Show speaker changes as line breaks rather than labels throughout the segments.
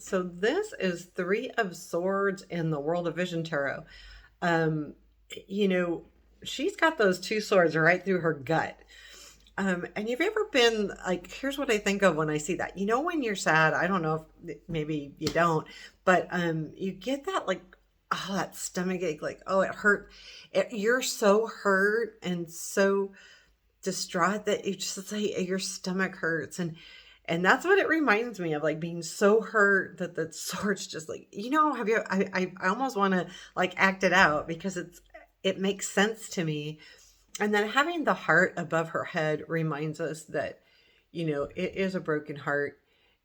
So this is Three of Swords in the World of Vision Tarot. Um, you know, she's got those two swords right through her gut. And you've ever been like, here's what I think of when I see that. When you're sad, I don't know if maybe you don't, but you get that like, oh, that stomach ache, like, oh, it hurt. You're so hurt and so distraught that you just it's like your stomach hurts, and that's what it reminds me of, like being so hurt that the sword's just like, have you I almost want to like act it out because it makes sense to me. And then having the heart above her head reminds us that it is a broken heart,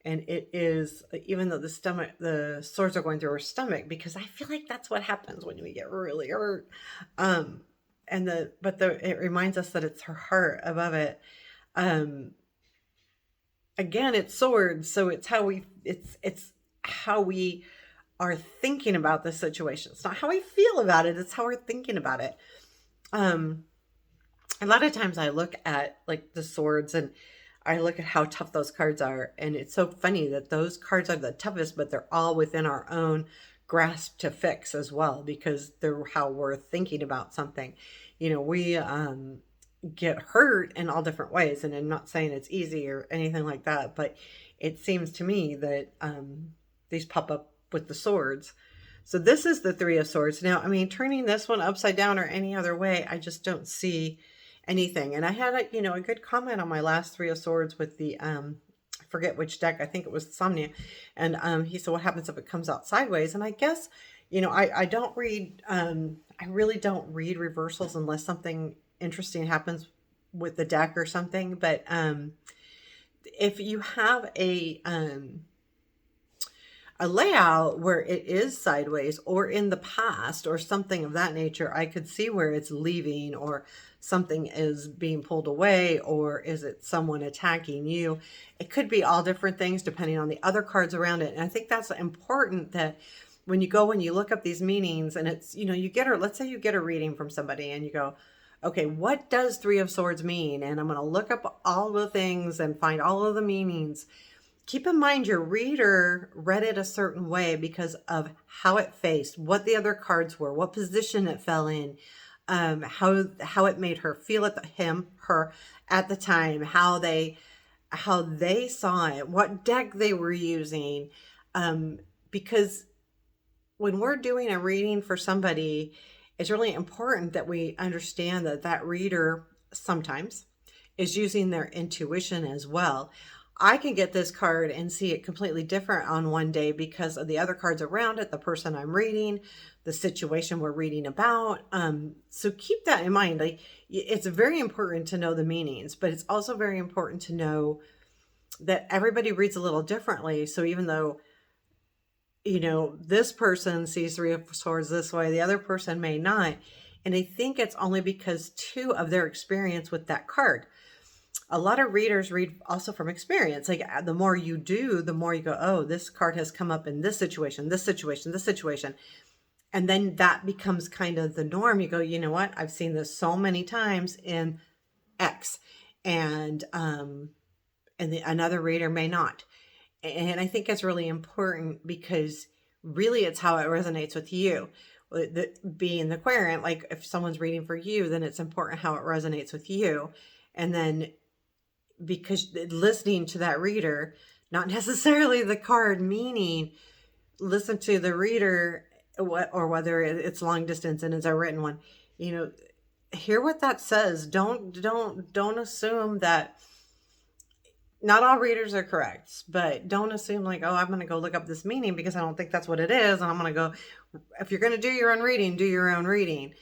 and it is, even though the swords are going through her stomach, because I feel like that's what happens when we get really hurt. um and the but the it reminds us that it's her heart above it. um Again, it's swords, so it's how we are thinking about the situation. It's not how we feel about it, it's how we're thinking about it. um a lot of times I look at like the swords, and I look at how tough those cards are, and it's so funny that those cards are the toughest, but they're all within our own grasp to fix as well, because they're how we're thinking about something. We get hurt in all different ways, and I'm not saying it's easy or anything like that, but it seems to me that these pop up with the swords. So this is the Three of Swords. Now, I mean, turning this one upside down or any other way, I just don't see anything. And I had a good comment on my last Three of Swords with the I forget which deck. I think it was Somnia, and he said, "What happens if it comes out sideways?" And I guess I don't read. I really don't read reversals unless something interesting happens with the deck or something. But if you have a layout where it is sideways or in the past or something of that nature, I could see where it's leaving, or something is being pulled away, or is it someone attacking you? It could be all different things depending on the other cards around it. And I think that's important, that when you go and you look up these meanings, and it's, you get her, let's say you get a reading from somebody and you go, okay, what does Three of Swords mean? And I'm going to look up all the things and find all of the meanings. Keep in mind your reader read it a certain way because of how it faced, what the other cards were, what position it fell in, how it made her feel at her at the time, how they saw it, what deck they were using. Because when we're doing a reading for somebody, it's really important that we understand that that reader sometimes is using their intuition as well. I can get this card and see it completely different on one day because of the other cards around it, the person I'm reading, the situation we're reading about. So keep that in mind. Like, it's very important to know the meanings, but it's also very important to know that everybody reads a little differently. So even though this person sees Three of Swords this way, the other person may not. And I think it's only because too of their experience with that card. A lot of readers read also from experience. Like, the more you do, the more you go, oh, this card has come up in this situation, this situation, this situation. And then that becomes kind of the norm. You go, you know what? I've seen this so many times in X. And another reader may not. And I think it's really important because really it's how it resonates with you. Being the querent, like if someone's reading for you, then it's important how it resonates with you. And then because listening to that reader, not necessarily the card meaning, listen to the reader, or whether it's long distance and it's a written one, hear what that says. Don't assume that. Not all readers are correct, but don't assume like, oh, I'm going to go look up this meaning because I don't think that's what it is. And I'm going to go, if you're going to do your own reading, do your own reading.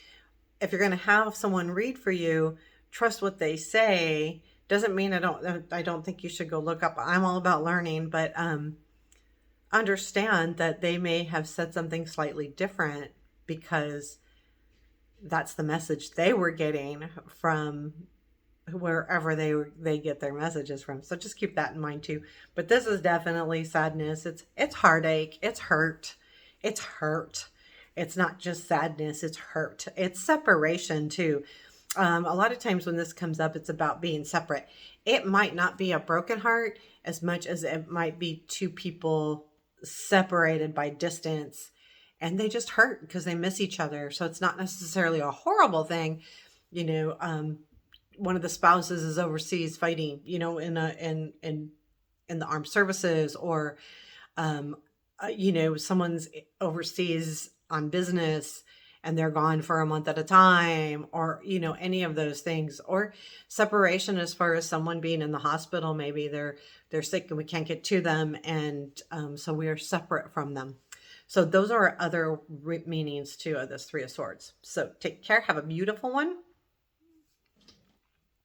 If you're going to have someone read for you, trust what they say. Doesn't mean I don't think you should go look up. I'm all about learning, but understand that they may have said something slightly different because that's the message they were getting from wherever they get their messages from. So just keep that in mind too. But this is definitely sadness. It's heartache. It's hurt. It's hurt. It's not just sadness. It's hurt. It's separation too. A lot of times when this comes up, it's about being separate. It might not be a broken heart as much as it might be two people separated by distance, and they just hurt because they miss each other. So it's not necessarily a horrible thing. You know, one of the spouses is overseas fighting, in the armed services, or someone's overseas on business and they're gone for a month at a time, or any of those things, or separation as far as someone being in the hospital. Maybe they're sick and we can't get to them, and so we are separate from them. So those are other meanings too of this Three of Swords. So take care, have a beautiful one,